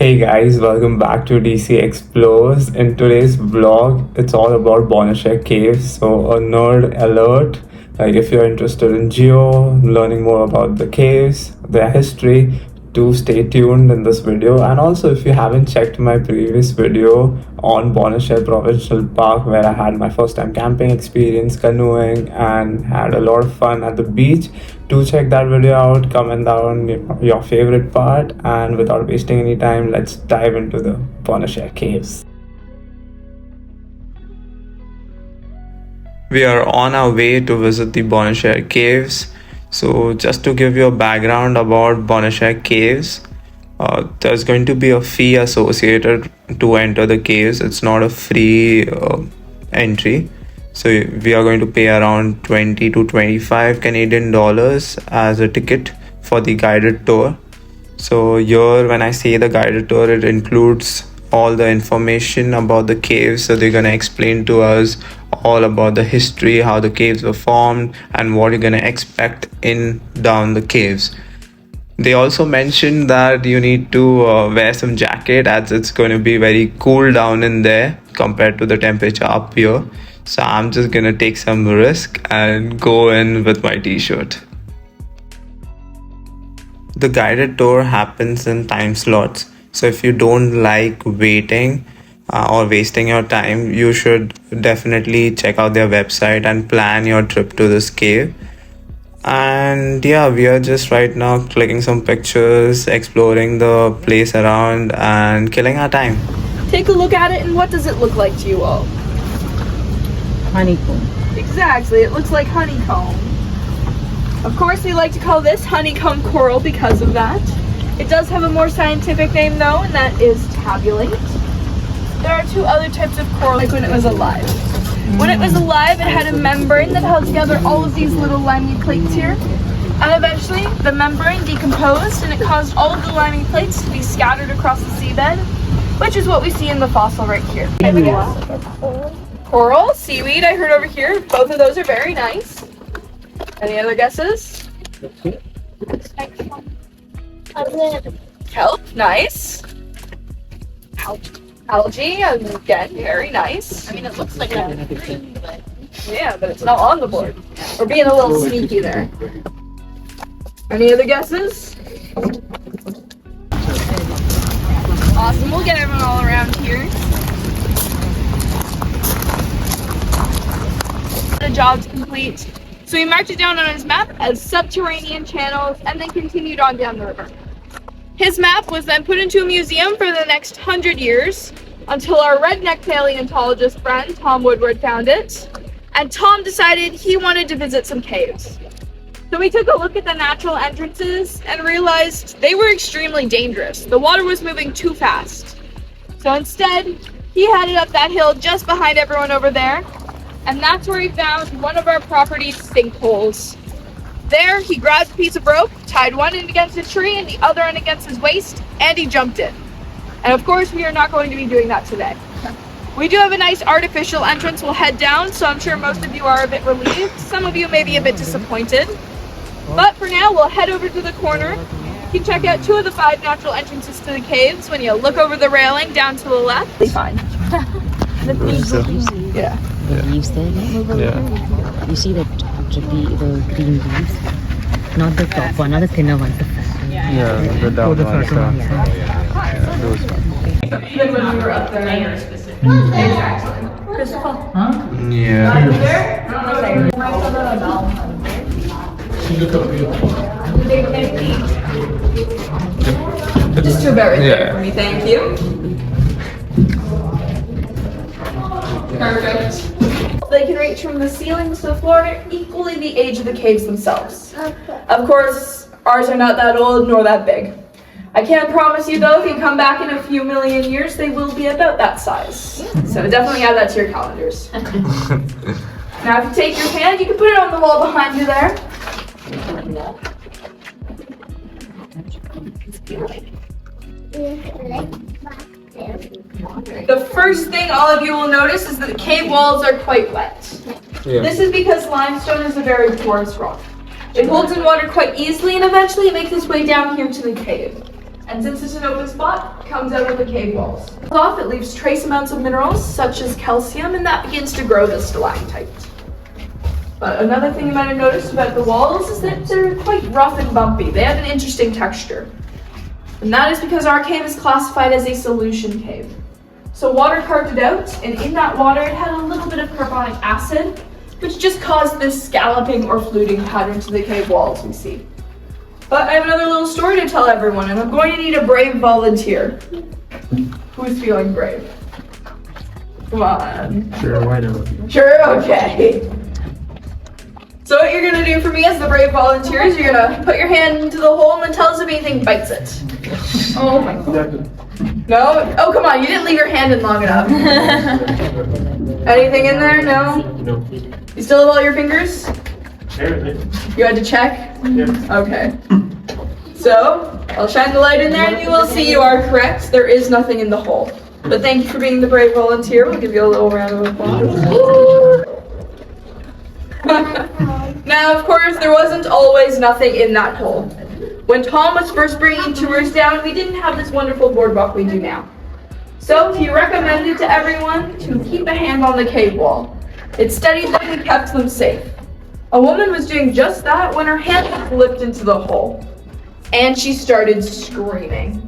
Hey guys, welcome back to DC Explores. In today's vlog, it's all about Bonnechere Caves. So, a nerd alert. Like, if you're interested in geo, learning more about the caves, their history, do stay tuned in this video. And also, if you haven't checked my previous video on Bonnechere Provincial Park, where I had my first time camping experience, canoeing, and had a lot of fun at the beach, do check that video out. Comment down your favorite part, and without wasting any time, let's dive into the Bonnechere Caves. We are on our way to visit the Bonnechere Caves. So just to give you a background about Bonnechere Caves, there's going to be a fee associated to enter the caves. It's not a free entry. So we are going to pay around 20 to 25 Canadian dollars as a ticket for the guided tour. So here, when I say the guided tour, it includes all the information about the caves. So they're going to explain to us all about the history, how the caves were formed, and what you're going to expect in down the caves. They also mentioned that you need to wear some jacket, as it's going to be very cool down in there compared to the temperature up here. So I'm just going to take some risk and go in with my t-shirt. The guided tour happens in time slots. So if you don't like waiting or wasting your time, you should definitely check out their website and plan your trip to this cave. And yeah, we are just right now clicking some pictures, exploring the place around, and killing our time. Take a look at it, and what does it look like to you all? Honeycomb. Exactly, it looks like honeycomb. Of course, we like to call this honeycomb coral because of that. It does have a more scientific name though, and that is tabulate. There are two other types of coral, like when it was alive. When it was alive, it had a membrane that held together all of these little limey plates here. And eventually, the membrane decomposed, and it caused all of the limey plates to be scattered across the seabed, which is what we see in the fossil right here. Coral, seaweed, I heard over here. Both of those are very nice. Any other guesses? Kelp, nice. Algae, again, very nice. I mean, it looks like a green, but Yeah, but it's not on the board. We're being a little sneaky there. Any other guesses? Awesome, we'll get everyone all around here. The job's complete. So he marked it down on his map as subterranean channels and then continued on down the river. His map was then put into a museum for the next 100 years until our redneck paleontologist friend Tom Woodward found it, and Tom decided he wanted to visit some caves. So we took a look at the natural entrances and realized they were extremely dangerous. The water was moving too fast. So instead, he headed up that hill just behind everyone over there, and that's where he found one of our property's sinkholes. There, he grabbed a piece of rope, tied one end against a tree and the other end against his waist, and he jumped in. And of course, we are not going to be doing that today. We do have a nice artificial entrance we'll head down, so I'm sure most of you are a bit relieved. Some of you may be a bit disappointed. But for now, we'll head over to the corner. You can check out 2 of the 5 natural entrances to the caves when you look over the railing down to the left. Be fine. the leaves. Yeah. The leaves there. Yeah. You see the green leaves? Not the top one, not the thinner ones, the fat one. Yeah, the down one. Yeah, those ones. Even when we were up there. Exactly. Crystal. Yeah. Just 2 about right there for me, thank you. Perfect. They can reach from the ceilings to the floor and are equally the age of the caves themselves. Of course, ours are not that old nor that big. I can promise you though, if you come back in a few million years, they will be about that size. So definitely add that to your calendars. Now if you take your hand, you can put it on the wall behind you there. The first thing all of you will notice is that the cave walls are quite wet. Yeah. This is because limestone is a very porous rock. It holds in water quite easily, and eventually it makes its way down here to the cave. And since it's an open spot, it comes out of the cave walls. Off, it leaves trace amounts of minerals such as calcium, and that begins to grow the stalactite. But another thing you might have noticed about the walls is that they're quite rough and bumpy. They have an interesting texture. And that is because our cave is classified as a solution cave. So water carved it out, and in that water it had a little bit of carbonic acid, which just caused this scalloping or fluting pattern to the cave walls we see. But I have another little story to tell everyone, and I'm going to need a brave volunteer. Who's feeling brave? Come on. Sure, why not? Sure, okay. So what you're gonna do for me as the brave volunteer is you're gonna put your hand into the hole and then tell us if anything bites it. Oh my god. No? Oh, come on, you didn't leave your hand in long enough. Anything in there? No? No. You still have all your fingers? Everything. You had to check? Yeah. Okay. So, I'll shine the light in there and you will see you are correct. There is nothing in the hole. But thank you for being the brave volunteer. We'll give you a little round of applause. Now, of course, there wasn't always nothing in that hole. When Tom was first bringing tours down, we didn't have this wonderful boardwalk we do now. So he recommended to everyone to keep a hand on the cave wall. It steadied them and kept them safe. A woman was doing just that when her hand slipped into the hole. And she started screaming.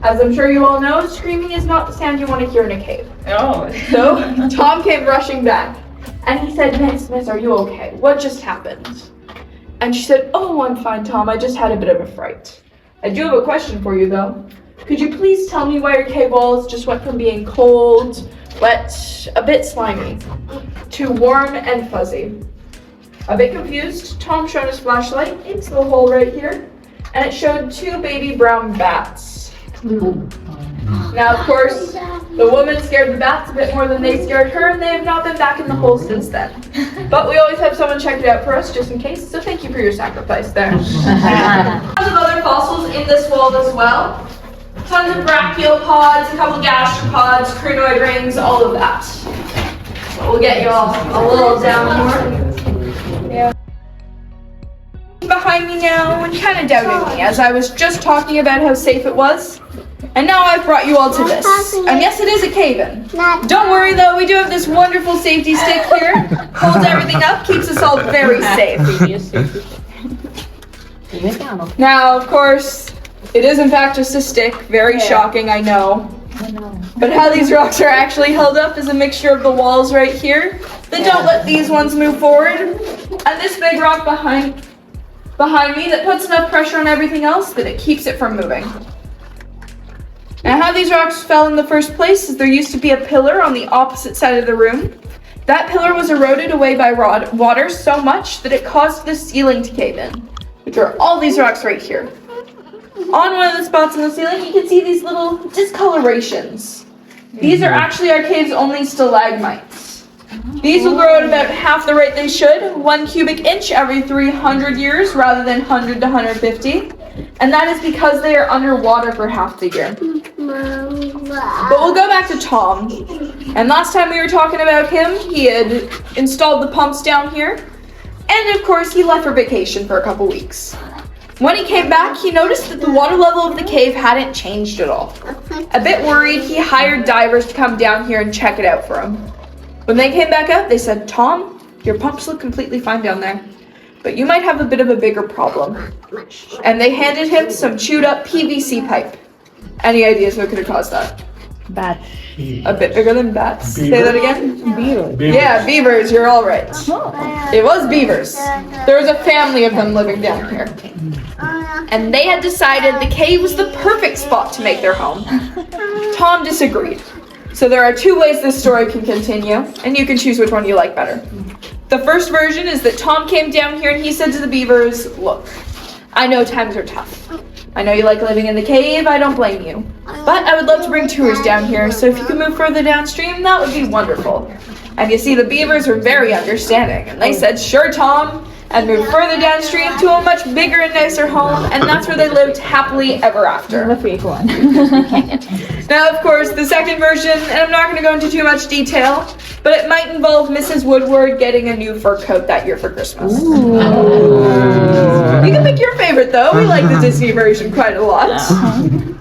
As I'm sure you all know, screaming is not the sound you want to hear in a cave. Oh. So Tom came rushing back. And he said, Miss, are you okay? What just happened? And she said, oh, I'm fine, Tom. I just had a bit of a fright. I do have a question for you, though. Could you please tell me why your cave walls just went from being cold, wet, a bit slimy, to warm and fuzzy? A bit confused, Tom shone his flashlight into the hole right here, and it showed two baby brown bats. Now, of course, the woman scared the bats a bit more than they scared her, and they have not been back in the hole since then. But we always have someone check it out for us, just in case, so thank you for your sacrifice there. Tons of other fossils in this wall as well. Tons of brachiopods, a couple gastropods, crinoid rings, all of that. We'll get you all a little down here. Yeah. Behind me now and kind of doubting me, as I was just talking about how safe it was. And now I've brought you all to this. And yes, it is a cave-in. Don't worry though, we do have this wonderful safety stick here. Holds everything up, keeps us all very safe. Now, of course, it is in fact just a stick. Very shocking, I know. But how these rocks are actually held up is a mixture of the walls right here that don't let these ones move forward. And this big rock behind me that puts enough pressure on everything else that it keeps it from moving. Now, how these rocks fell in the first place is there used to be a pillar on the opposite side of the room. That pillar was eroded away by water so much that it caused the ceiling to cave in, which are all these rocks right here. On one of the spots in the ceiling, you can see these little discolorations. These are actually our cave's only stalagmites. These will grow at about half the rate they should, 1 cubic inch every 300 years rather than 100 to 150. And that is because they are underwater for half the year. But we'll go back to Tom. And last time we were talking about him, he had installed the pumps down here. And of course, he left for vacation for a couple weeks. When he came back, he noticed that the water level of the cave hadn't changed at all. A bit worried, he hired divers to come down here and check it out for him. When they came back up, they said, Tom, your pumps look completely fine down there, but you might have a bit of a bigger problem. And they handed him some chewed up PVC pipe. Any ideas what could have caused that? Bats. A bit bigger than bats. Beaver? Say that again? Beavers. Yeah, beavers, you're all right. It was beavers. There was a family of them living down here. And they had decided the cave was the perfect spot to make their home. Tom disagreed. So there are two ways this story can continue, and you can choose which one you like better. The first version is that Tom came down here and he said to the beavers, look, I know times are tough. I know you like living in the cave, I don't blame you. But I would love to bring tours down here, so if you could move further downstream, that would be wonderful. And you see, the beavers were very understanding, and they said, sure, Tom, and moved further downstream to a much bigger and nicer home, and that's where they lived happily ever after. The fake one. Now, of course, the second version, and I'm not going to go into too much detail, but it might involve Mrs. Woodward getting a new fur coat that year for Christmas. You can pick your favorite though. We like the Disney version quite a lot.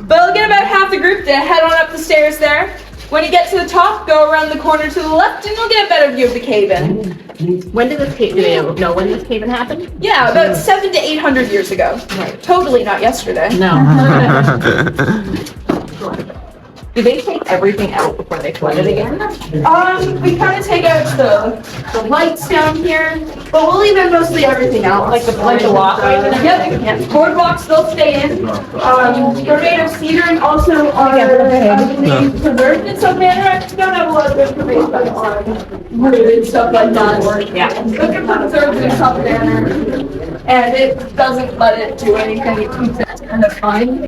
But I'll get about half the group to head on up the stairs there. When you get to the top, go around the corner to the left and you'll get a better view of the cave-in. When did this cave? Do they know when this cave-in happened? Yeah, about 700 to 800 years ago. Right. Totally not yesterday. No. Did they take everything out before they flooded again? We kind of take out the lights down here, but we'll leave in mostly everything else. Like the walkways and everything? Yep, boardwalks still stay in. They're made of cedar and also are, I believe, preserved in some manner. I don't have a lot of information on wood and stuff like that. Yeah. But they're preserved in some manner, and it doesn't let it do anything. It keeps it kind of fine.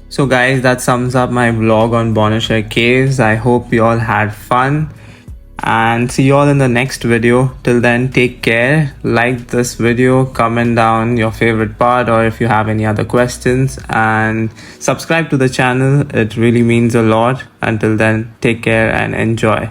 So guys, that sums up my vlog on Bonnechere Caves. I hope you all had fun and see you all in the next video. Till then, take care. Like this video, comment down your favorite part or if you have any other questions, and subscribe to the channel. It really means a lot. Until then, take care and enjoy.